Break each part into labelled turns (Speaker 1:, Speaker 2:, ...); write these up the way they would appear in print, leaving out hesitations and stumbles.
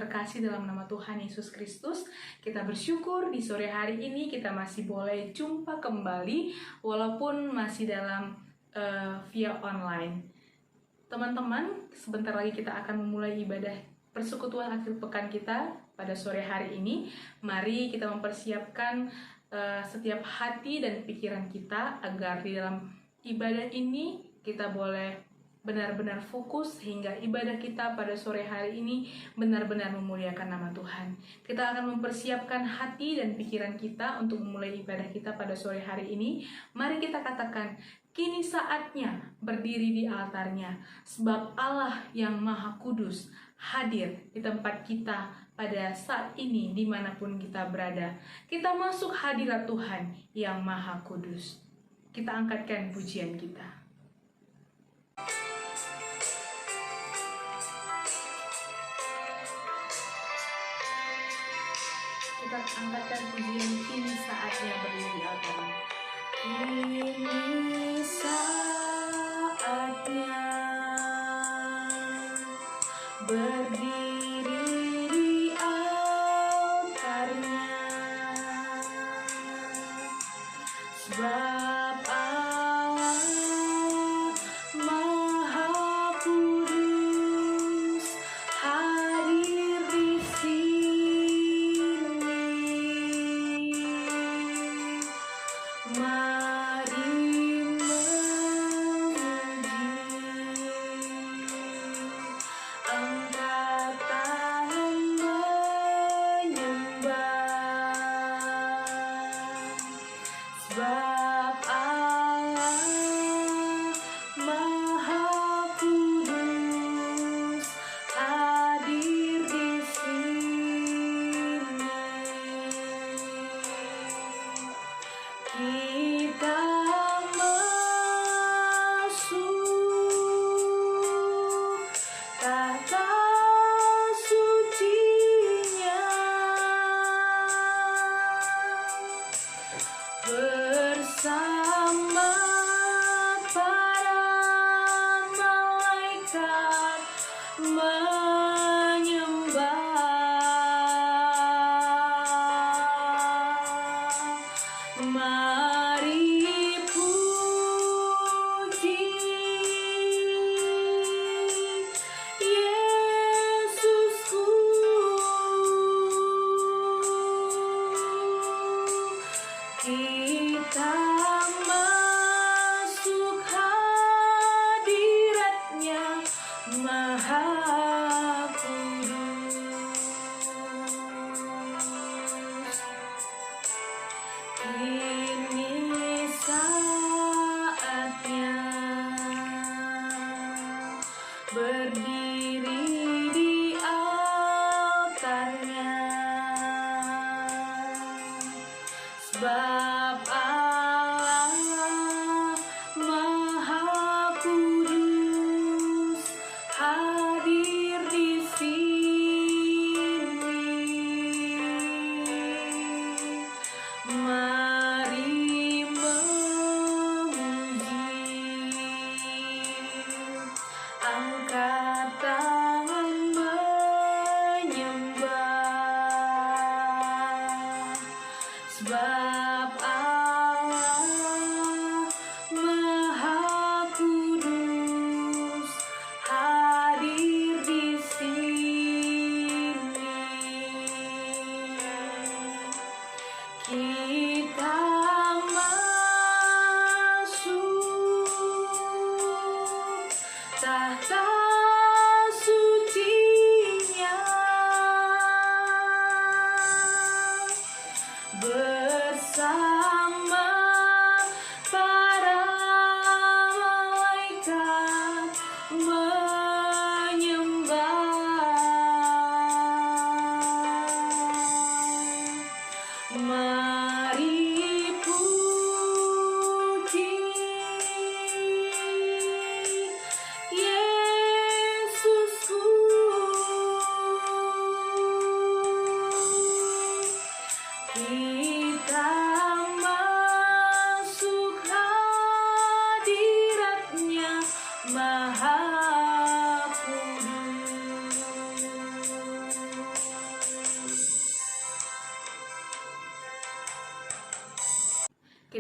Speaker 1: terkasih dalam nama Tuhan Yesus Kristus, kita bersyukur di sore hari ini kita masih boleh jumpa kembali walaupun masih dalam via online. Teman-teman, sebentar lagi kita akan memulai ibadah persekutuan akhir pekan kita pada sore hari ini. Mari kita mempersiapkan setiap hati dan pikiran kita agar di dalam ibadah ini kita boleh benar-benar fokus sehingga ibadah kita pada sore hari ini benar-benar memuliakan nama Tuhan. Kita akan mempersiapkan hati dan pikiran kita untuk memulai ibadah kita pada sore hari ini. Mari kita katakan, kini saatnya berdiri di altarnya, sebab Allah yang Maha Kudus hadir di tempat kita pada saat ini dimanapun kita berada. Kita masuk hadirat Tuhan yang Maha Kudus. Kita angkatkan pujian kita. Kita angkatkan pujian, kini saatnya berdiri di altarnya. Kini saatnya berdiri di altarnya, sebab Allah Maha Kudus hadir di sini. Mari memuji, angkat tangan menyembah, sebab Allah Maha Kudus hadir di sini. Kita masuk kata sucinya bersama para malaikat menyembah. Mari puji Yesusku, kita masuk hadiratnya Maha Kudus. Kini saatnya berdiri di altarnya, sebab Allah Maha Kudus hadir di sini. Mari memuji, angkat tangan menyembah, sebab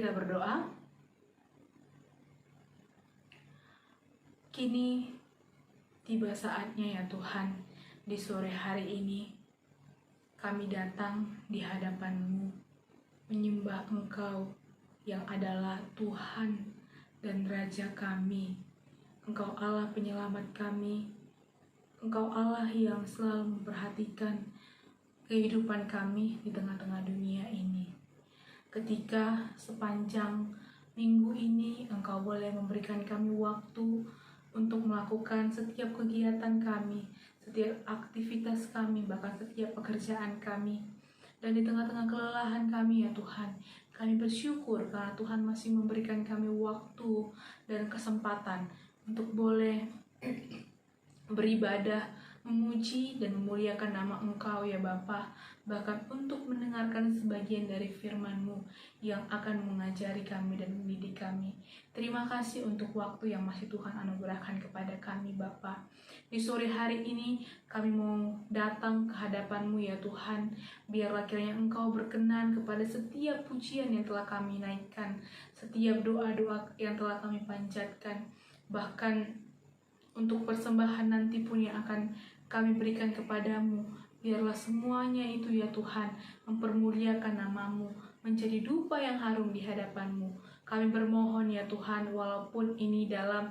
Speaker 1: kita berdoa. Kini tiba saatnya ya Tuhan, di sore hari ini kami datang di hadapan-Mu, menyembah Engkau yang adalah Tuhan dan Raja kami. Engkau Allah penyelamat kami, Engkau Allah yang selalu memperhatikan kehidupan kami di tengah-tengah dunia ini. Ketika sepanjang minggu ini Engkau boleh memberikan kami waktu untuk melakukan setiap kegiatan kami, setiap aktivitas kami, bahkan setiap pekerjaan kami. Dan di tengah-tengah kelelahan kami ya Tuhan, kami bersyukur karena Tuhan masih memberikan kami waktu dan kesempatan untuk boleh beribadah, memuji dan memuliakan nama Engkau ya Bapa, bahkan untuk mendengarkan sebagian dari firman-Mu yang akan mengajari kami dan mendidik kami. Terima kasih untuk waktu yang masih Tuhan anugerahkan kepada kami Bapa. Di sore hari ini kami mau datang ke hadapan-Mu ya Tuhan. Biarlah kiranya Engkau berkenan kepada setiap pujian yang telah kami naikkan, setiap doa-doa yang telah kami panjatkan, bahkan untuk persembahan nanti pun yang akan kami berikan kepadamu. Biarlah semuanya itu ya Tuhan mempermuliakan nama-Mu, menjadi dupa yang harum di hadapan-Mu. Kami bermohon ya Tuhan, walaupun ini dalam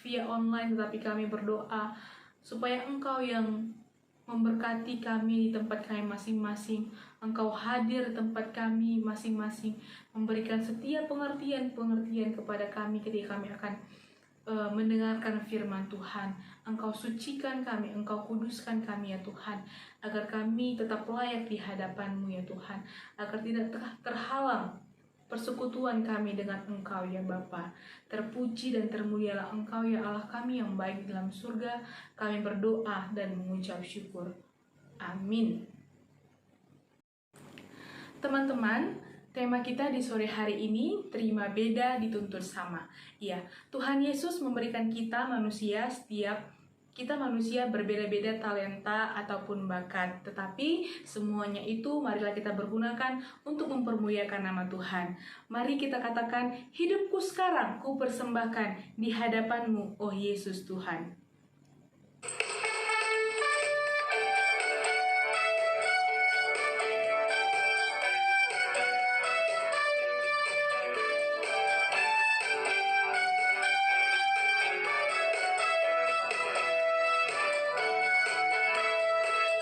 Speaker 1: via online, tetapi kami berdoa supaya Engkau yang memberkati kami di tempat kami masing-masing. Engkau hadir di tempat kami masing-masing, memberikan setiap pengertian-pengertian kepada kami ketika kami akan mendengarkan firman Tuhan. Engkau sucikan kami, Engkau kuduskan kami ya Tuhan, agar kami tetap layak di hadapan-Mu ya Tuhan, agar tidak terhalang persekutuan kami dengan Engkau ya Bapa. Terpuji dan termulialah Engkau ya Allah kami yang baik dalam surga. Kami berdoa dan mengucap syukur. Amin. Teman-teman, tema kita di sore hari ini, terima beda dituntut sama. Iya, Tuhan Yesus memberikan kita manusia berbeda-beda talenta ataupun bakat. Tetapi semuanya itu marilah kita pergunakan untuk mempermuliakan nama Tuhan. Mari kita katakan, hidupku sekarang ku persembahkan di hadapan-Mu, oh Yesus Tuhan.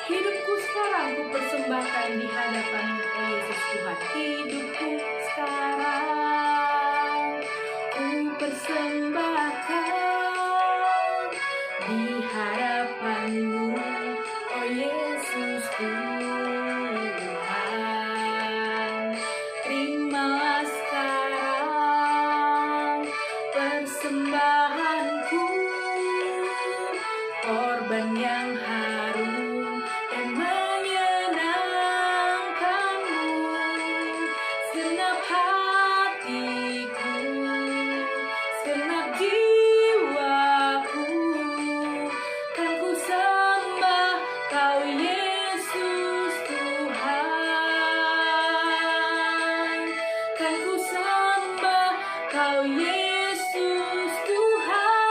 Speaker 1: Hidupku sekarang ku persembahkan di hadapan-Mu, oh Yesus Tuhan. Hidupku sekarang ku persembahkan di hadapan-Mu, oh Yesus Tuhan. Terimalah sekarang persembahanku, korban yang harum dan menyenangkan-Mu. Segenap hatiku, segenap jiwaku, kan ku sembah Kau Yesus Tuhan. Kan ku sembah Kau Yesus Tuhan.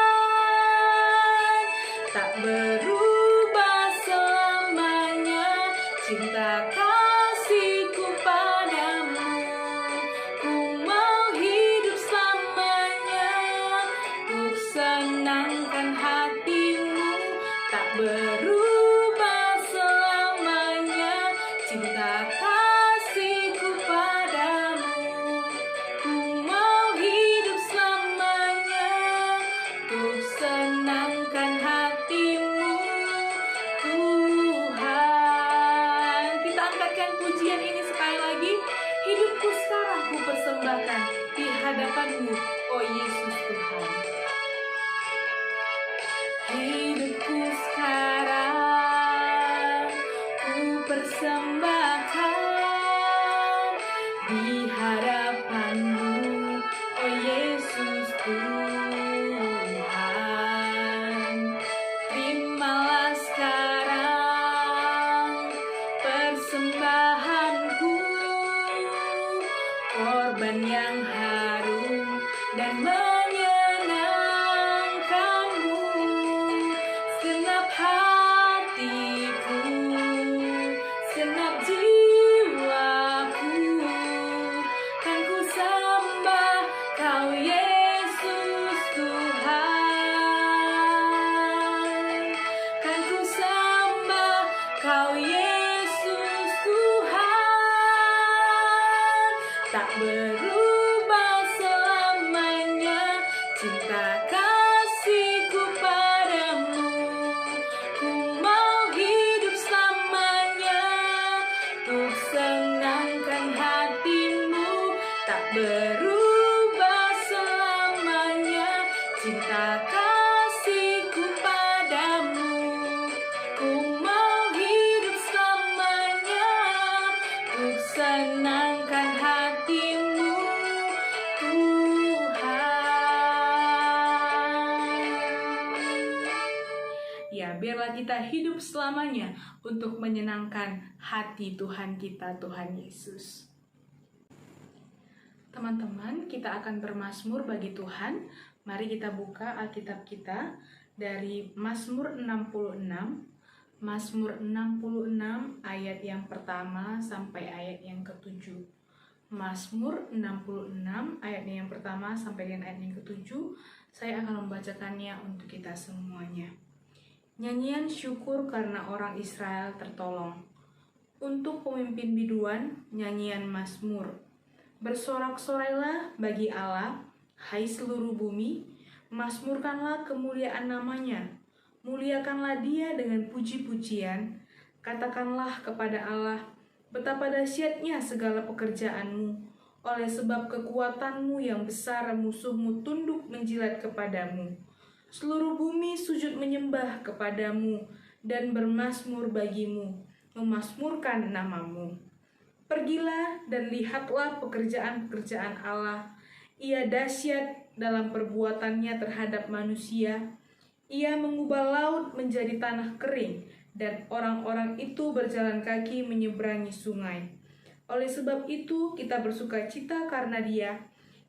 Speaker 1: Tak berubah selamanya cinta kasih-Ku padamu. Ku mau hidup selamanya untuk senangkan hati-Mu. Tak berubah selamanya cinta kasih-Ku padamu. Ku mau hidup selamanya untuk senangkan hati-Mu, Tuhan. Kita angkatkan pujian ini sekali lagi. Hidupku sekarang ku persembahkan di hadapan-Mu, oh Yesus Tuhan. Hidupku sekarang ku persembahkan di hadapan-Mu, oh Yesus Tuhan. Terimalah sekarang persembahanku, korban yang harum dan menyenangkanmu. Senap hatiku, senap jiwaku, kan ku sembah Kau Yesus Tuhan. Kan ku sembah Kau Yesus Tuhan. Tak berubah selamanya cinta kasihku padamu. Ku mau hidup selamanya untuk senangkan hatimu. Tak berubah selamanya cinta kasihku padamu. Ku mau hidup selamanya untuk senangkan hatimu, Tuhan. Ya, biarlah kita hidup selamanya untuk menyenangkan hati Tuhan kita, Tuhan Yesus. Teman-teman, kita akan bermazmur bagi Tuhan. Mari kita buka Alkitab kita dari Mazmur 66. Mazmur 66 ayat yang pertama sampai ayat yang ke-7. Mazmur 66 ayat yang pertama sampai dengan ayat yang ke-7. Saya akan membacakannya untuk kita semuanya. Nyanyian syukur karena orang Israel tertolong. Untuk pemimpin biduan, nyanyian mazmur. Bersorak-sorailah bagi Allah, hai seluruh bumi, mazmurkanlah kemuliaan namanya. Muliakanlah Dia dengan puji-pujian. Katakanlah kepada Allah, betapa dahsyatnya segala pekerjaanmu. Oleh sebab kekuatanmu yang besar, musuhmu tunduk menjilat kepadamu. Seluruh bumi sujud menyembah kepadamu dan bermazmur bagimu, memazmurkan namamu. Pergilah dan lihatlah pekerjaan-pekerjaan Allah. Ia dahsyat dalam perbuatannya terhadap manusia. Ia mengubah laut menjadi tanah kering, dan orang-orang itu berjalan kaki menyeberangi sungai. Oleh sebab itu kita bersukacita karena Dia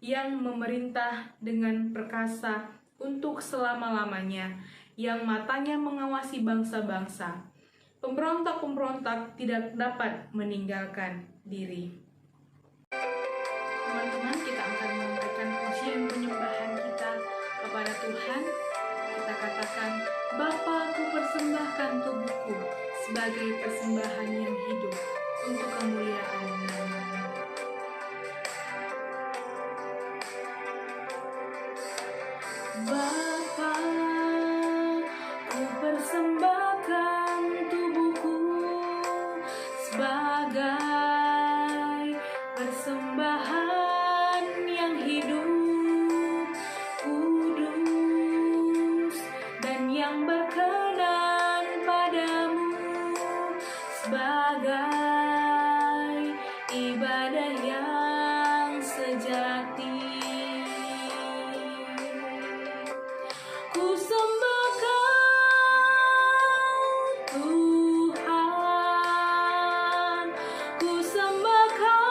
Speaker 1: yang memerintah dengan perkasa untuk selama-lamanya, yang matanya mengawasi bangsa-bangsa. Pemberontak-pemberontak tidak dapat meninggalkan diri. Teman-teman, kita akan menyampaikan pujian penyembahan kita kepada Tuhan. Kita katakan, Bapa, ku persembahkan tubuhku sebagai persembahan yang hidup untuk kemuliaan nama-Mu. Bapa, ku persembahkan tubuhku sebagai persembahan yang hidup, kudus, dan yang berkenan padamu, sebagai ibadah yang sejati. Ku sembah Kau, Tuhan. Ku sembah Kau,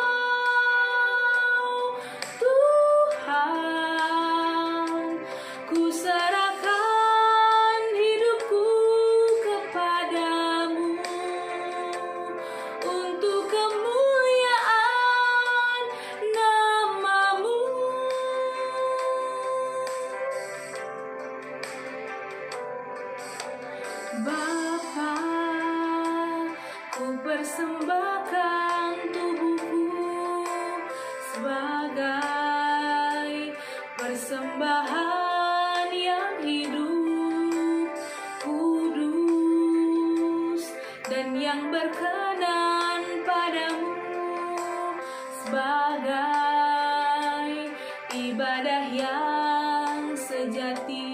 Speaker 1: Tuhan. Ku serahkan hidupku kepadamu untuk kemuliaan nama-Mu. Bapa, ku persembahkan tubuhku sebagai persembahan yang hidup, kudus, dan yang berkenan padamu, sebagai ibadah yang sejati.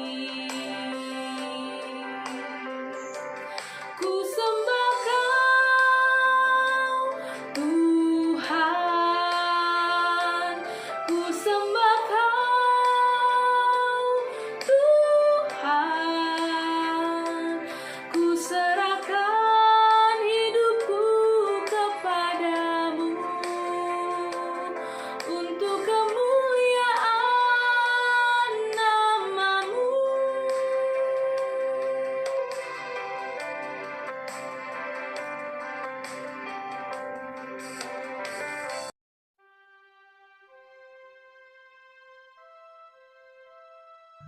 Speaker 1: Ku sembah Kau, Tuhan. Ku sembah Kau, Tuhan. Ku serahkan hidupku kepadamu untuk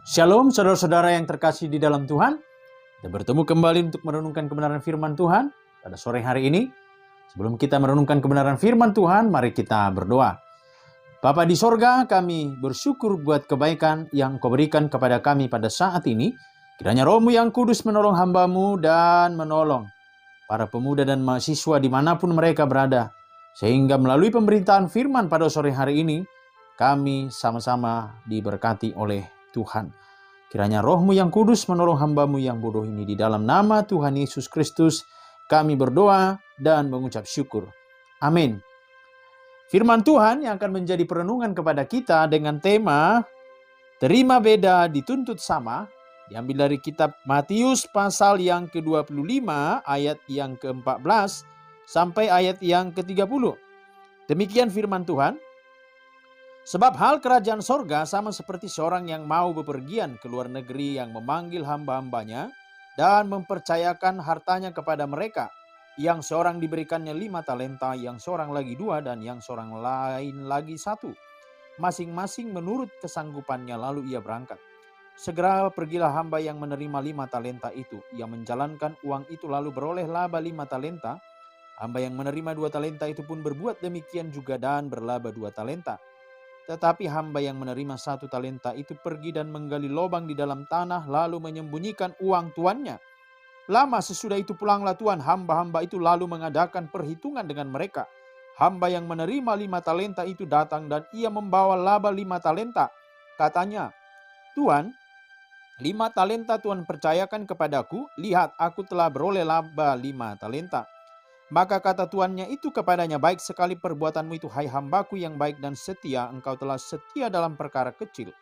Speaker 2: Shalom saudara-saudara yang terkasih di dalam Tuhan. Kita bertemu kembali untuk merenungkan kebenaran firman Tuhan pada sore hari ini. Sebelum kita merenungkan kebenaran firman Tuhan, mari kita berdoa. Bapa di sorga, kami bersyukur buat kebaikan yang Kau berikan kepada kami pada saat ini. Kiranya Roh-Mu yang kudus menolong hamba-Mu dan menolong para pemuda dan mahasiswa dimanapun mereka berada. Sehingga melalui pemberitaan firman pada sore hari ini, kami sama-sama diberkati oleh Tuhan. Kiranya Roh-Mu yang kudus menolong hamba-Mu yang bodoh ini. Di dalam nama Tuhan Yesus Kristus kami berdoa dan mengucap syukur. Amin. Firman Tuhan yang akan menjadi perenungan kepada kita dengan tema terima beda dituntut sama, diambil dari kitab Matius pasal yang ke-25 ayat yang ke-14 sampai ayat yang ke-30. Demikian firman Tuhan. Sebab hal kerajaan sorga sama seperti seorang yang mau bepergian ke luar negeri yang memanggil hamba-hambanya dan mempercayakan hartanya kepada mereka. Yang seorang diberikannya 5 talenta, yang seorang lagi 2, dan yang seorang lain lagi 1. Masing-masing menurut kesanggupannya, lalu ia berangkat. Segera pergilah hamba yang menerima 5 talenta itu. Ia menjalankan uang itu lalu beroleh laba 5 talenta. Hamba yang menerima 2 talenta itu pun berbuat demikian juga dan berlaba 2 talenta. Tetapi hamba yang menerima 1 talenta itu pergi dan menggali lubang di dalam tanah lalu menyembunyikan uang tuannya. Lama sesudah itu pulanglah tuan hamba-hamba itu lalu mengadakan perhitungan dengan mereka. Hamba yang menerima 5 talenta itu datang dan ia membawa laba 5 talenta. Katanya, Tuan, 5 talenta Tuhan percayakan kepadaku. Lihat, aku telah beroleh laba 5 talenta. Maka kata tuannya itu kepadanya, baik sekali perbuatanmu itu, hai hambaku yang baik dan setia, engkau telah setia dalam perkara kecil.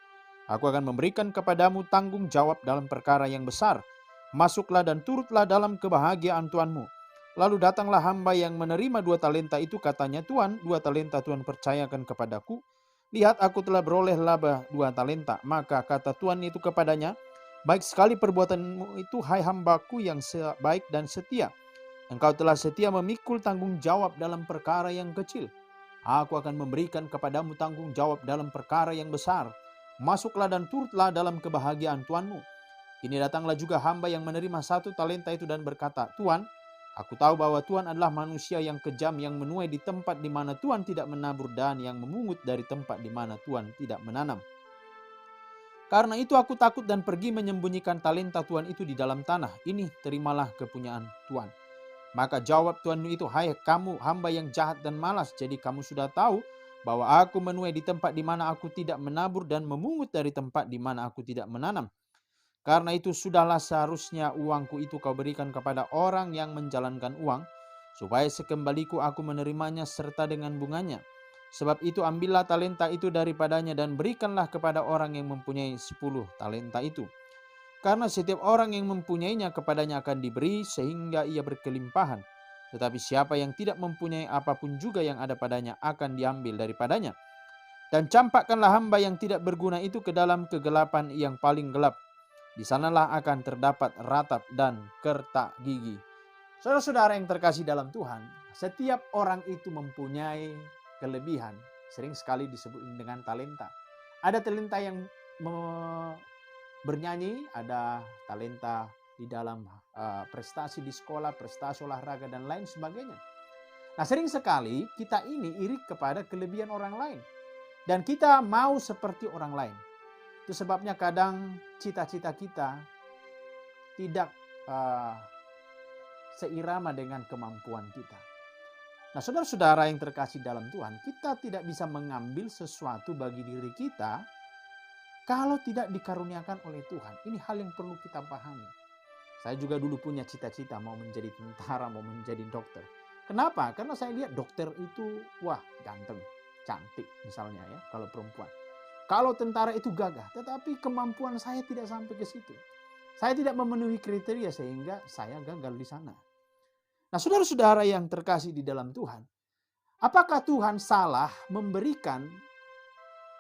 Speaker 2: Aku akan memberikan kepadamu tanggung jawab dalam perkara yang besar. Masuklah dan turutlah dalam kebahagiaan tuanmu. Lalu datanglah hamba yang menerima 2 talenta itu, katanya, Tuan, 2 talenta Tuhan percayakan kepadaku. Lihat, aku telah beroleh laba 2 talenta. Maka kata tuan itu kepadanya, baik sekali perbuatanmu itu, hai hambaku yang baik dan setia. Engkau telah setia memikul tanggung jawab dalam perkara yang kecil. Aku akan memberikan kepadamu tanggung jawab dalam perkara yang besar. Masuklah dan turutlah dalam kebahagiaan tuanmu. Kini datanglah juga hamba yang menerima 1 talenta itu dan berkata, Tuan, aku tahu bahwa Tuhan adalah manusia yang kejam, yang menuai di tempat di mana Tuhan tidak menabur dan yang memungut dari tempat di mana Tuhan tidak menanam. Karena itu aku takut dan pergi menyembunyikan talenta Tuhan itu di dalam tanah. Ini terimalah kepunyaan Tuhan. Maka jawab tuanmu itu, hai kamu hamba yang jahat dan malas, jadi kamu sudah tahu bahwa aku menuai di tempat di mana aku tidak menabur dan memungut dari tempat di mana aku tidak menanam. Karena itu sudahlah seharusnya uangku itu kau berikan kepada orang yang menjalankan uang, supaya sekembaliku aku menerimanya serta dengan bunganya. Sebab itu ambillah talenta itu daripadanya dan berikanlah kepada orang yang mempunyai 10 talenta itu. Karena setiap orang yang mempunyainya kepadanya akan diberi sehingga ia berkelimpahan. Tetapi siapa yang tidak mempunyai apapun juga yang ada padanya akan diambil daripadanya. Dan campakkanlah hamba yang tidak berguna itu ke dalam kegelapan yang paling gelap. Di sanalah akan terdapat ratap dan kertak gigi. Saudara-saudara yang terkasih dalam Tuhan, setiap orang itu mempunyai kelebihan. Sering sekali disebut dengan talenta. Ada talenta yang bernyanyi, ada talenta di dalam prestasi di sekolah, prestasi olahraga, dan lain sebagainya. Nah, sering sekali kita ini iri kepada kelebihan orang lain. Dan kita mau seperti orang lain. Itu sebabnya kadang cita-cita kita tidak seirama dengan kemampuan kita. Nah, saudara-saudara yang terkasih dalam Tuhan, kita tidak bisa mengambil sesuatu bagi diri kita kalau tidak dikaruniakan oleh Tuhan. Ini hal yang perlu kita pahami. Saya juga dulu punya cita-cita mau menjadi tentara, mau menjadi dokter. Kenapa? Karena saya lihat dokter itu, wah, ganteng, cantik misalnya ya, kalau perempuan. Kalau tentara itu gagah, tetapi kemampuan saya tidak sampai ke situ. Saya tidak memenuhi kriteria sehingga saya gagal di sana. Nah, saudara-saudara yang terkasih di dalam Tuhan, apakah Tuhan salah memberikan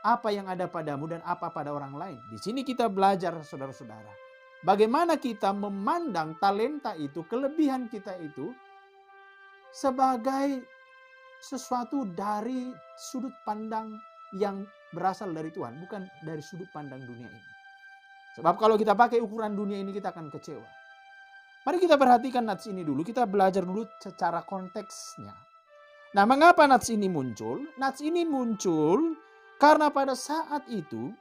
Speaker 2: apa yang ada padamu dan apa pada orang lain? Di sini kita belajar, saudara-saudara, bagaimana kita memandang talenta itu, kelebihan kita itu sebagai sesuatu dari sudut pandang yang berasal dari Tuhan, bukan dari sudut pandang dunia ini. Sebab kalau kita pakai ukuran dunia ini kita akan kecewa. Mari kita perhatikan nats ini dulu. Kita belajar dulu secara konteksnya. Nah, mengapa nats ini muncul? Nats ini muncul karena pada saat itu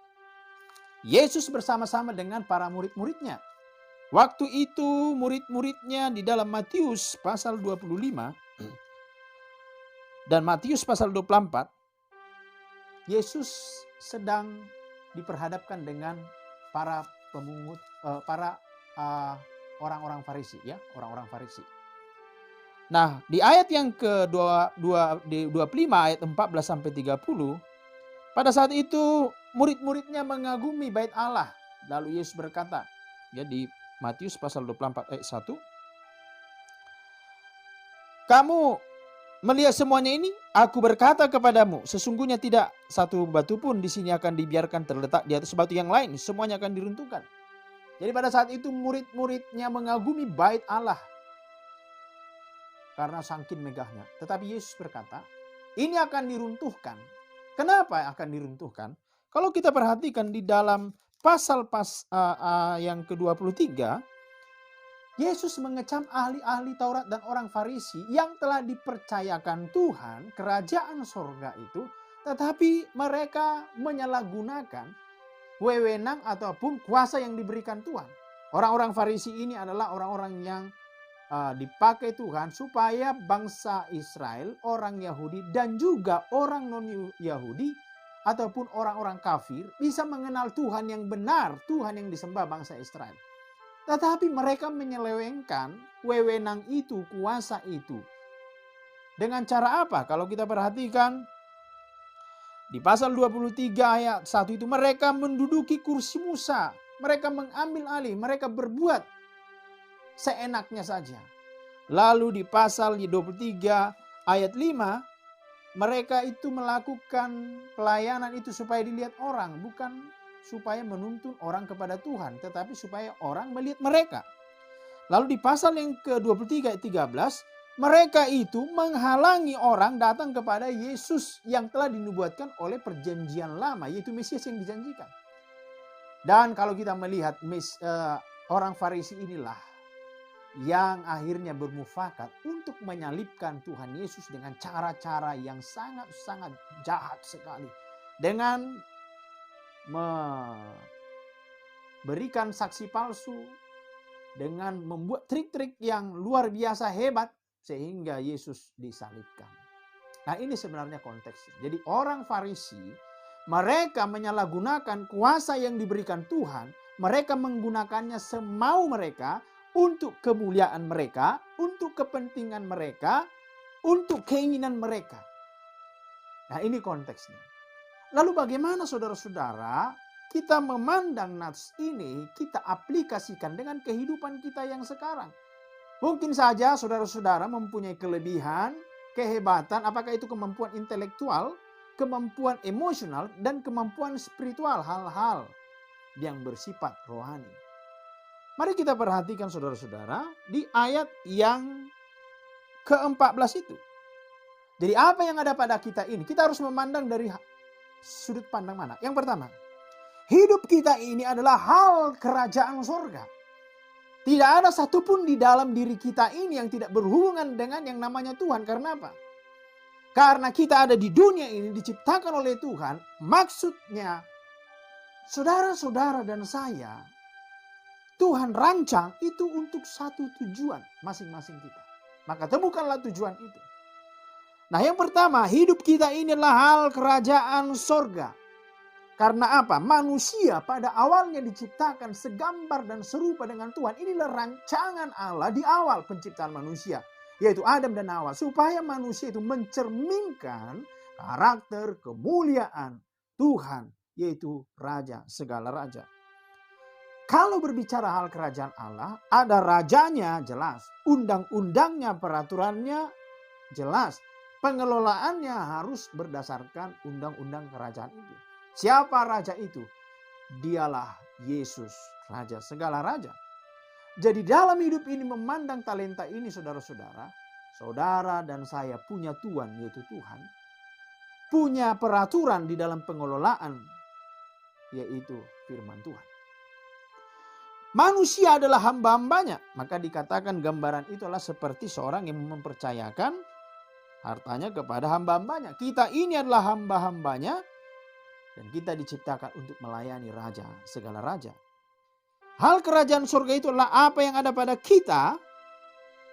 Speaker 2: Yesus bersama-sama dengan para murid-muridnya. Waktu itu murid-muridnya di dalam Matius pasal 25 dan Matius pasal 24, Yesus sedang diperhadapkan dengan para pemungut, orang-orang Farisi, ya, orang-orang Farisi. Nah, di ayat yang ke-25 ayat 14 sampai 30, pada saat itu murid-muridnya mengagumi bait Allah. Lalu Yesus berkata, ya, di Matius pasal 24 ayat 1, "Kamu melihat semuanya ini? Aku berkata kepadamu, sesungguhnya tidak satu batu pun di sini akan dibiarkan terletak di atas batu yang lain, semuanya akan diruntuhkan." Jadi pada saat itu murid-muridnya mengagumi bait Allah karena saking megahnya. Tetapi Yesus berkata, ini akan diruntuhkan. Kenapa akan diruntuhkan? Kalau kita perhatikan di dalam pasal yang ke-23, Yesus mengecam ahli-ahli Taurat dan orang Farisi yang telah dipercayakan Tuhan kerajaan sorga itu, tetapi mereka menyalahgunakan wewenang ataupun kuasa yang diberikan Tuhan. Orang-orang Farisi ini adalah orang-orang yang dipakai Tuhan supaya bangsa Israel, orang Yahudi dan juga orang non-Yahudi ataupun orang-orang kafir bisa mengenal Tuhan yang benar, Tuhan yang disembah bangsa Israel. Tetapi mereka menyelewengkan wewenang itu, kuasa itu. Dengan cara apa? Kalau kita perhatikan di pasal 23 ayat 1 itu, mereka menduduki kursi Musa. Mereka mengambil alih, mereka berbuat seenaknya saja. Lalu di pasal 23 ayat 5, mereka itu melakukan pelayanan itu supaya dilihat orang, bukan supaya menuntun orang kepada Tuhan, tetapi supaya orang melihat mereka. Lalu di pasal yang ke-23 ayat 13, mereka itu menghalangi orang datang kepada Yesus yang telah dinubuatkan oleh perjanjian lama, yaitu Mesias yang dijanjikan. Dan kalau kita melihat orang Farisi inilah yang akhirnya bermufakat untuk menyalibkan Tuhan Yesus dengan cara-cara yang sangat-sangat jahat sekali. Dengan memberikan saksi palsu, dengan membuat trik-trik yang luar biasa hebat sehingga Yesus disalibkan. Nah, ini sebenarnya konteksnya. Jadi orang Farisi, mereka menyalahgunakan kuasa yang diberikan Tuhan, mereka menggunakannya semau mereka, untuk kemuliaan mereka, untuk kepentingan mereka, untuk keinginan mereka. Nah, ini konteksnya. Lalu bagaimana saudara-saudara kita memandang nats ini, kita aplikasikan dengan kehidupan kita yang sekarang? Mungkin saja saudara-saudara mempunyai kelebihan, kehebatan, apakah itu kemampuan intelektual, kemampuan emosional, dan kemampuan spiritual, hal-hal yang bersifat rohani. Mari kita perhatikan saudara-saudara di ayat yang ke-14 itu. Jadi apa yang ada pada kita ini? Kita harus memandang dari sudut pandang mana? Yang pertama, hidup kita ini adalah hal kerajaan sorga. Tidak ada satupun di dalam diri kita ini yang tidak berhubungan dengan yang namanya Tuhan. Karena apa? Karena kita ada di dunia ini diciptakan oleh Tuhan. Maksudnya saudara-saudara dan saya, Tuhan rancang itu untuk satu tujuan masing-masing kita. Maka temukanlah tujuan itu. Nah, yang pertama, hidup kita ini adalah hal kerajaan sorga. Karena apa? Manusia pada awalnya diciptakan segambar dan serupa dengan Tuhan. Inilah rancangan Allah di awal penciptaan manusia, yaitu Adam dan Hawa. Supaya manusia itu mencerminkan karakter kemuliaan Tuhan, yaitu Raja segala raja. Kalau berbicara hal kerajaan Allah, ada rajanya jelas, undang-undangnya, peraturannya jelas, pengelolaannya harus berdasarkan undang-undang kerajaan itu. Siapa raja itu? Dialah Yesus, Raja segala raja. Jadi dalam hidup ini memandang talenta ini saudara-saudara, saudara dan saya punya Tuhan, yaitu Tuhan, punya peraturan di dalam pengelolaan, yaitu firman Tuhan. manusia adalah hamba-hambanya. Maka dikatakan gambaran itu adalah seperti seorang yang mempercayakan hartanya kepada hamba-hambanya. Kita ini adalah hamba-hambanya dan kita diciptakan untuk melayani raja, segala raja. Hal kerajaan surga itu adalah apa yang ada pada kita,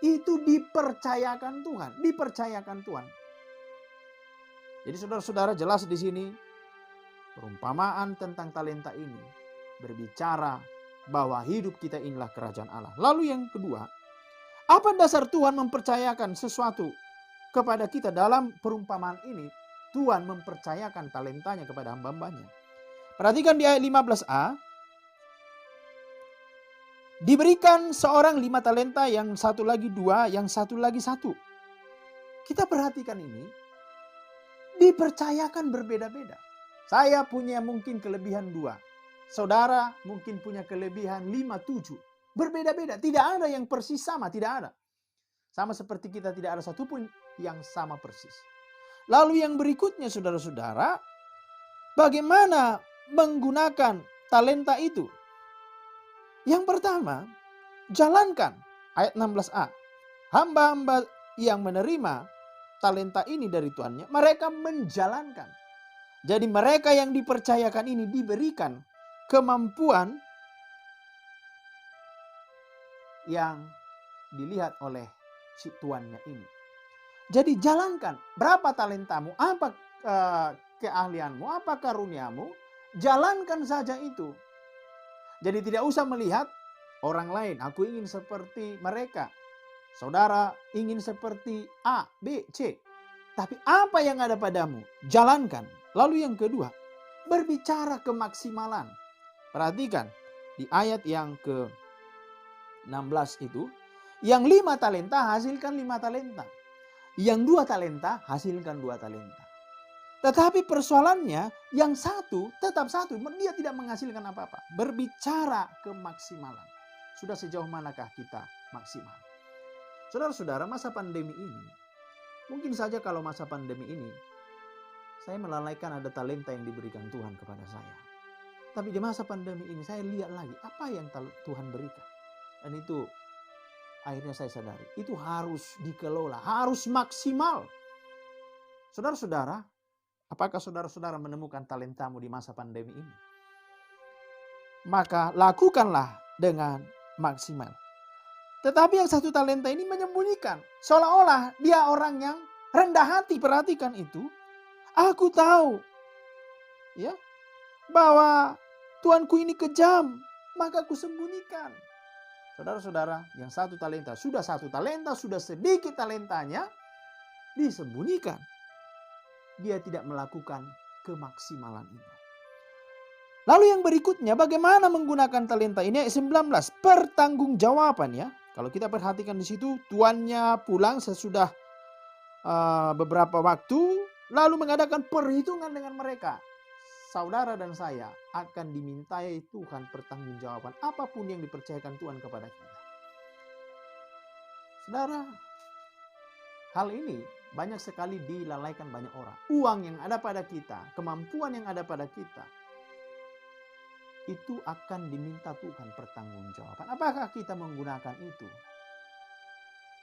Speaker 2: itu dipercayakan Tuhan. Dipercayakan Tuhan. Jadi saudara-saudara, jelas di sini perumpamaan tentang talenta ini berbicara bahwa hidup kita inilah kerajaan Allah. Lalu yang kedua, apa dasar Tuhan mempercayakan sesuatu kepada kita dalam perumpamaan ini? Tuhan mempercayakan talentanya kepada hamba-hambanya. Perhatikan di ayat 15a. Diberikan seorang 5 talenta, yang satu lagi 2, yang satu lagi 1. Kita perhatikan ini. Dipercayakan berbeda-beda. Saya punya mungkin kelebihan 2. Saudara mungkin punya kelebihan 5, 7. Berbeda-beda. Tidak ada yang persis sama. Tidak ada. Sama seperti kita tidak ada satupun yang sama persis. Lalu yang berikutnya saudara-saudara, bagaimana menggunakan talenta itu? Yang pertama, jalankan. Ayat 16a. Hamba-hamba yang menerima talenta ini dari tuannya, mereka menjalankan. Jadi mereka yang dipercayakan ini diberikan kemampuan yang dilihat oleh si tuannya ini. Jadi jalankan. Berapa talentamu, apa keahlianmu, apa karuniamu, jalankan saja itu. Jadi tidak usah melihat orang lain. Aku ingin seperti mereka. Saudara ingin seperti A, B, C. Tapi apa yang ada padamu, jalankan. Lalu yang kedua, berbicara kemaksimalan. Perhatikan di ayat yang ke-16 itu. Yang 5 talenta hasilkan 5 talenta. Yang 2 talenta hasilkan 2 talenta. Tetapi persoalannya yang 1 tetap 1. Dia tidak menghasilkan apa-apa. Berbicara kemaksimalan. Sudah sejauh manakah kita maksimal? Saudara-saudara, masa pandemi ini. Mungkin saja kalau masa pandemi ini. Saya melalaikan ada talenta yang diberikan Tuhan kepada saya. Tapi di masa pandemi ini saya lihat lagi. Apa yang Tuhan berikan. Dan itu akhirnya saya sadari, itu harus dikelola, harus maksimal. Saudara-saudara, apakah saudara-saudara menemukan talentamu di masa pandemi ini? Maka lakukanlah dengan maksimal. Tetapi yang 1 talenta ini menyembunyikan. Seolah-olah dia orang yang rendah hati. Perhatikan itu. Aku tahu ya, bahwa Tuanku ini kejam, maka aku sembunyikan. Saudara-saudara, yang 1 talenta, sudah 1 talenta, sudah sedikit talentanya, disembunyikan. Dia tidak melakukan kemaksimalan itu. Lalu yang berikutnya, bagaimana menggunakan talenta ini? Ayat 19, pertanggungjawaban ya. Kalau kita perhatikan di situ, tuannya pulang sesudah beberapa waktu, lalu mengadakan perhitungan dengan mereka. Saudara dan saya akan dimintai Tuhan pertanggungjawaban apapun yang dipercayakan Tuhan kepada kita. Saudara, hal ini banyak sekali dilalaikan banyak orang. Uang yang ada pada kita, kemampuan yang ada pada kita, itu akan diminta Tuhan pertanggungjawaban. Apakah kita menggunakan itu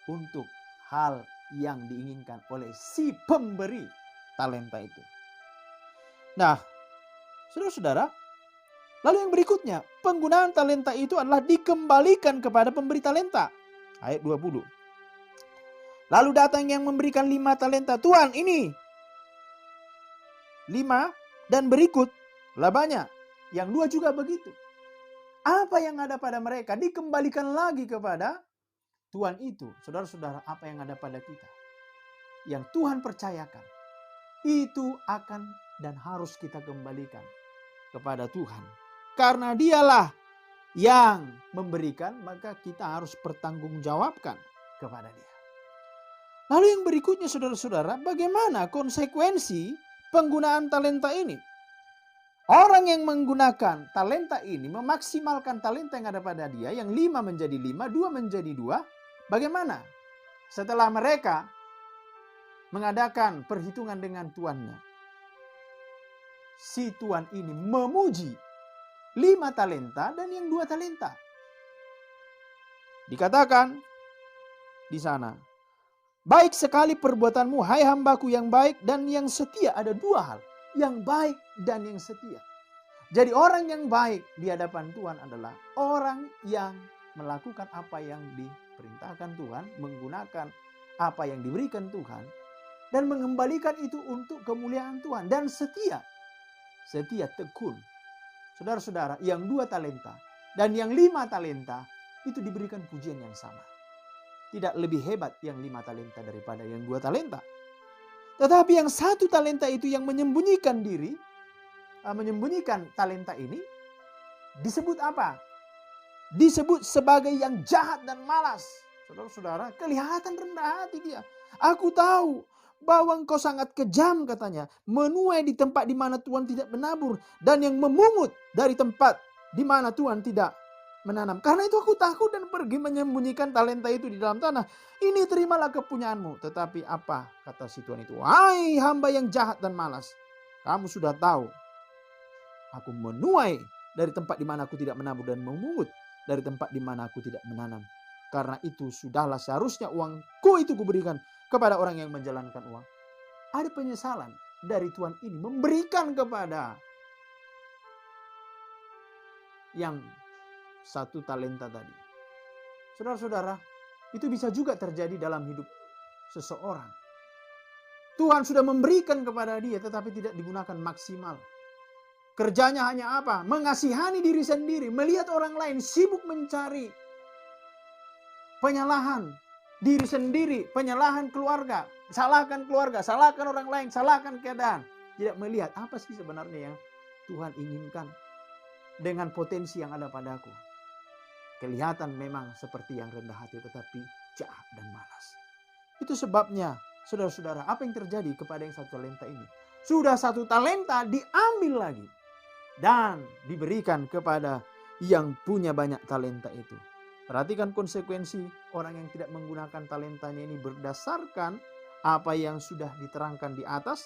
Speaker 2: untuk hal yang diinginkan oleh si pemberi talenta itu? Nah, saudara-saudara, lalu yang berikutnya, penggunaan talenta itu adalah dikembalikan kepada pemberi talenta. Ayat 20. Lalu datang yang memberikan 5 talenta. Tuhan, ini 5 dan berikut labanya. Yang 2 juga begitu. Apa yang ada pada mereka dikembalikan lagi kepada Tuhan itu. Saudara-saudara, apa yang ada pada kita, yang Tuhan percayakan, itu akan dan harus kita kembalikan kepada Tuhan. Karena dialah yang memberikan, maka kita harus pertanggungjawabkan kepada dia. Lalu yang berikutnya saudara-saudara, bagaimana konsekuensi penggunaan talenta ini? Orang yang menggunakan talenta ini, memaksimalkan talenta yang ada pada dia, yang 5 menjadi 5, 2 menjadi 2, bagaimana? Setelah mereka mengadakan perhitungan dengan tuannya, si tuan ini memuji 5 talenta dan yang 2 talenta.
Speaker 3: Dikatakan di sana, baik sekali perbuatanmu, hai hambaku yang baik dan yang setia. Ada dua hal, yang baik dan yang setia. Jadi orang yang baik di hadapan Tuhan adalah orang yang melakukan apa yang diperintahkan Tuhan, menggunakan apa yang diberikan Tuhan, dan mengembalikan itu untuk kemuliaan Tuhan. Dan setia, tekun. Saudara-saudara, yang 2 talenta dan yang 5 talenta itu diberikan pujian yang sama. Tidak lebih hebat yang 5 talenta daripada yang 2 talenta. Tetapi yang 1 talenta itu yang menyembunyikan diri, menyembunyikan talenta ini, disebut apa? Disebut sebagai yang jahat dan malas. Saudara-saudara, kelihatan rendah hati dia. Aku tahu bahwa engkau sangat kejam, katanya, menuai di tempat di mana Tuhan tidak menabur, dan yang memungut dari tempat di mana Tuhan tidak menanam. Karena itu aku takut dan pergi menyembunyikan talenta itu di dalam tanah. Ini terimalah kepunyaanmu. Tetapi apa kata si Tuhan itu? Hai hamba yang jahat dan malas, kamu sudah tahu aku menuai dari tempat di mana aku tidak menabur dan memungut dari tempat di mana aku tidak menanam. Karena itu sudahlah seharusnya uangku itu kuberikan kepada orang yang menjalankan uang. Ada penyesalan dari Tuhan ini memberikan kepada yang 1 talenta tadi. Saudara-saudara, itu bisa juga terjadi dalam hidup seseorang. Tuhan sudah memberikan kepada dia tetapi tidak digunakan maksimal. Kerjanya hanya apa? Mengasihani diri sendiri, melihat orang lain, sibuk mencari penyalahan diri sendiri, penyalahan keluarga, salahkan orang lain, salahkan keadaan. Tidak melihat apa sih sebenarnya yang Tuhan inginkan dengan potensi yang ada padaku. Kelihatan memang seperti yang rendah hati tetapi jahat dan malas. Itu sebabnya, saudara-saudara, apa yang terjadi kepada yang 1 talenta ini? Sudah 1 talenta diambil lagi dan diberikan kepada yang punya banyak talenta itu. Perhatikan konsekuensi orang yang tidak menggunakan talentanya ini berdasarkan apa yang sudah diterangkan di atas.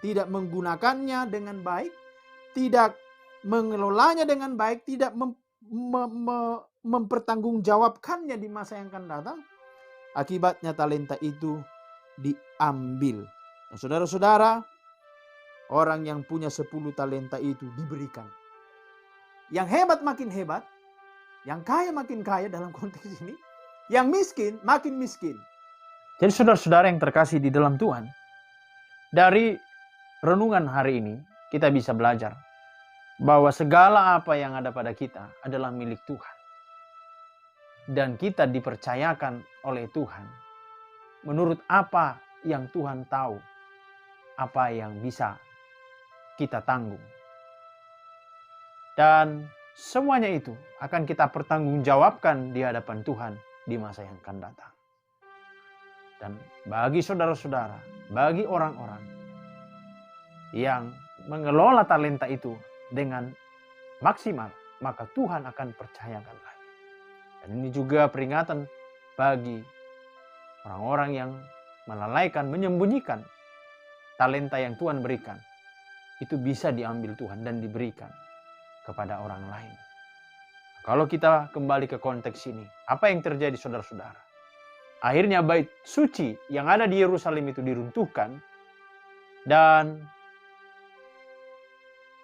Speaker 3: Tidak menggunakannya dengan baik, tidak mengelolanya dengan baik, tidak mempertanggungjawabkannya di masa yang akan datang. Akibatnya talenta itu diambil. Nah, saudara-saudara, orang yang punya 10 talenta itu diberikan. Yang hebat makin hebat, yang kaya makin kaya dalam konteks ini, yang miskin makin miskin.
Speaker 2: Jadi saudara-saudara yang terkasih di dalam Tuhan, dari renungan hari ini kita bisa belajar bahwa segala apa yang ada pada kita adalah milik Tuhan. Dan kita dipercayakan oleh Tuhan menurut apa yang Tuhan tahu, apa yang bisa kita tanggung. Dan semuanya itu akan kita pertanggungjawabkan di hadapan Tuhan di masa yang akan datang. Dan bagi saudara-saudara, bagi orang-orang yang mengelola talenta itu dengan maksimal, maka Tuhan akan percayakan lagi. Dan ini juga peringatan bagi orang-orang yang melalaikan, menyembunyikan talenta yang Tuhan berikan. Itu bisa diambil Tuhan dan diberikan kepada orang lain. Kalau kita kembali ke konteks ini, apa yang terjadi saudara-saudara? Akhirnya bait suci yang ada di Yerusalem itu diruntuhkan dan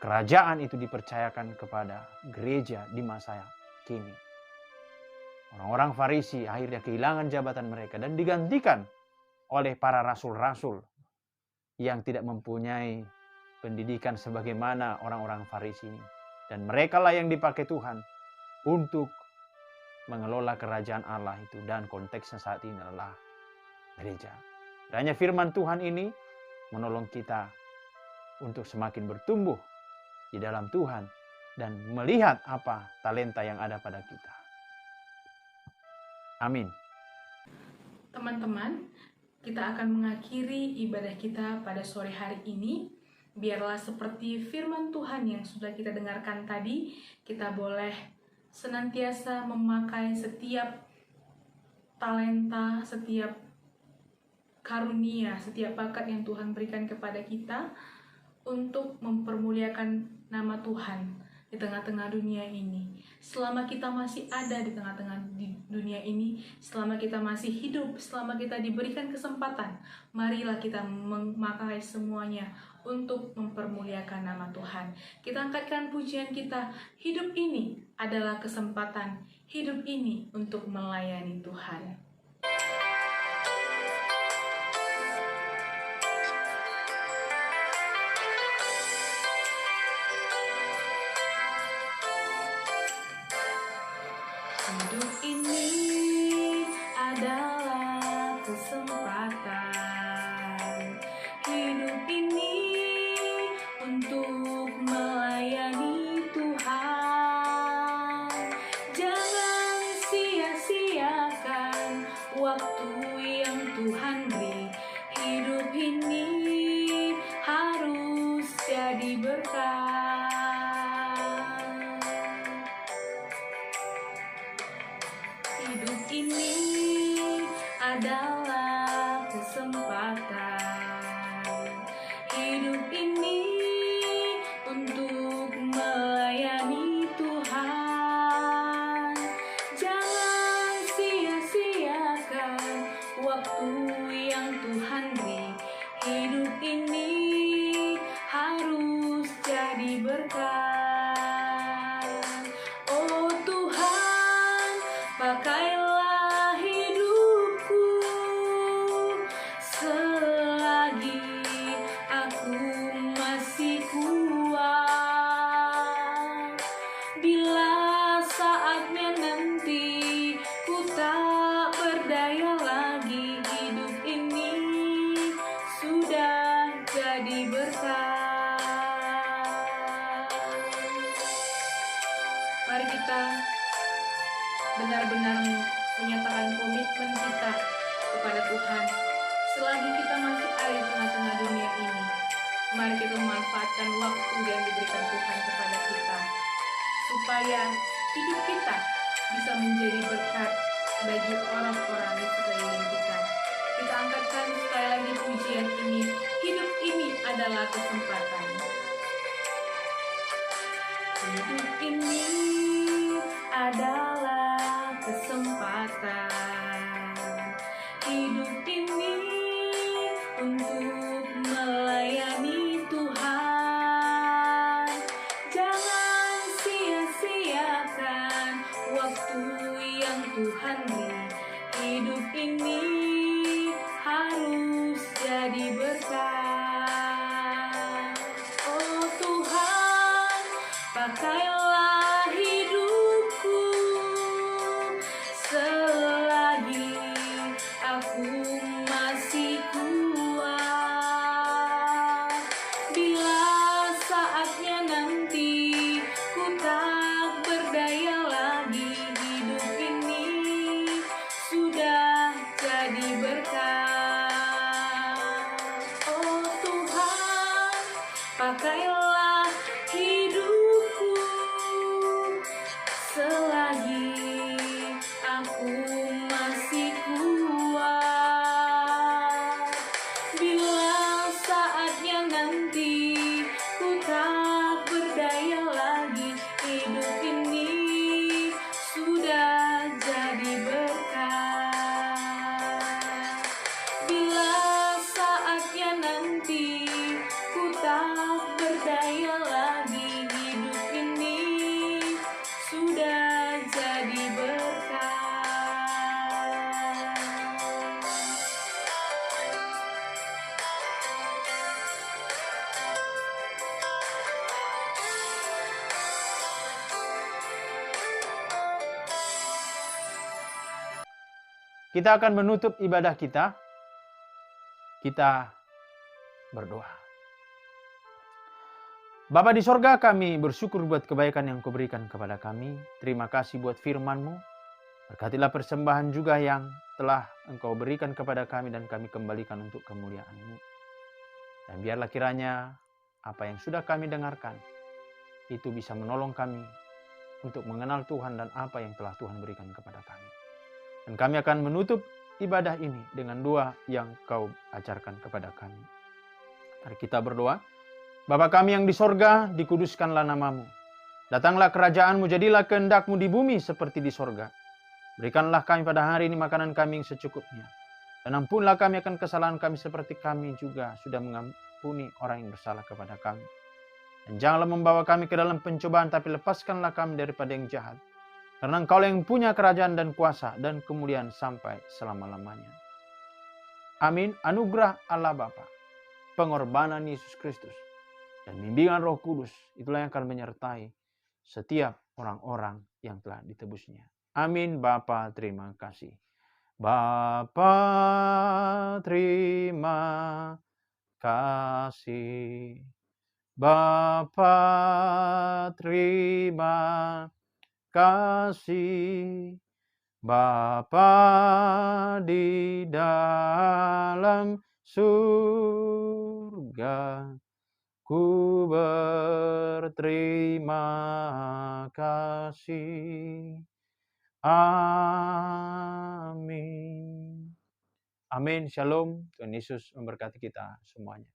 Speaker 2: kerajaan itu dipercayakan kepada gereja di masa kini. Orang-orang Farisi akhirnya kehilangan jabatan mereka dan digantikan oleh para rasul-rasul yang tidak mempunyai pendidikan sebagaimana orang-orang Farisi ini. Dan mereka lah yang dipakai Tuhan untuk mengelola kerajaan Allah itu, dan konteksnya saat ini adalah gereja. Kiranya firman Tuhan ini menolong kita untuk semakin bertumbuh di dalam Tuhan dan melihat apa talenta yang ada pada kita. Amin.
Speaker 1: Teman-teman, kita akan mengakhiri ibadah kita pada sore hari ini. Biarlah seperti firman Tuhan yang sudah kita dengarkan tadi, kita boleh senantiasa memakai setiap talenta, setiap karunia, setiap bakat yang Tuhan berikan kepada kita untuk mempermuliakan nama Tuhan di tengah-tengah dunia ini. Selama kita masih ada di tengah-tengah dunia ini, selama kita masih hidup, selama kita diberikan kesempatan, marilah kita memakai semuanya untuk mempermuliakan nama Tuhan. Kita angkatkan pujian kita, hidup ini adalah kesempatan, hidup ini untuk melayani Tuhan. Hidup ini adalah kesempatan. Hidup ini untuk melayani Tuhan. Jangan sia-siakan waktu yang Tuhan beri. Hidup ini harus jadi berkat. Hidup ini adalah kesempatan. Hidup ini untuk melayani Tuhan. Jangan sia-siakan waktu yang Tuhan beri. Hidup ini harus jadi berkat. Oh Tuhan, pakailah hidupku selagi aku masih kuat. Bila saatnya nanti ku tak berdaya lagi, hidup ini sudah jadi berkat. Mari kita benar-benar menyatakan komitmen kita kepada Tuhan. Selagi kita masih ada di tengah-tengah dunia ini, mari kita memanfaatkan waktu yang diberikan Tuhan kepada kita, supaya hidup kita bisa menjadi berkat bagi orang-orang di sekeliling kita. Kita angkatkan sekali lagi pujian ini, hidup ini adalah kesempatan. Hidup ini adalah kesempatan. Hidup ini untuk melayani Tuhan. Jangan sia-siakan waktu yang Tuhan beri. Hidup ini harus jadi berkat. Oh Tuhan, pakailah hidupku selagi aku masih kuat. Bila saatnya nanti ku tak berdaya lagi, hidup ini sudah jadi berkat. Oh Tuhan, pakailah hidupku selagi aku masih kuat. Bila saatnya nanti ku tak berdaya lagi, hidup ini sudah jadi berkat. Bila saatnya nanti ku tak berdaya lagi, hidup ini sudah jadi berkat.
Speaker 2: Kita akan menutup ibadah kita. Kita berdoa. Bapa di sorga, kami bersyukur buat kebaikan yang Kau berikan kepada kami. Terima kasih buat firman-Mu. Berkatilah persembahan juga yang telah Engkau berikan kepada kami dan kami kembalikan untuk kemuliaan-Mu. Dan biarlah kiranya apa yang sudah kami dengarkan itu bisa menolong kami untuk mengenal Tuhan dan apa yang telah Tuhan berikan kepada kami. Dan kami akan menutup ibadah ini dengan doa yang Kau ajarkan kepada kami. Mari kita berdoa. Bapa kami yang di sorga, dikuduskanlah nama-Mu. Datanglah kerajaan-Mu, jadilah kehendak-Mu di bumi seperti di sorga. Berikanlah kami pada hari ini makanan kami yang secukupnya. Dan ampunlah kami akan kesalahan kami seperti kami juga sudah mengampuni orang yang bersalah kepada kami. Dan janganlah membawa kami ke dalam pencobaan, tapi lepaskanlah kami daripada yang jahat. Karena Engkau yang punya kerajaan dan kuasa dan kemuliaan sampai selama-lamanya. Amin. Anugerah Allah Bapa, pengorbanan Yesus Kristus, dan bimbingan Roh Kudus, itulah yang akan menyertai setiap orang-orang yang telah ditebusnya. Amin. Bapa, terima kasih. Bapa, terima kasih. Bapa, terima kasih. Bapa di dalam surga, ku berterima kasih. Amin. Amin. Shalom. Tuhan Yesus memberkati kita semuanya.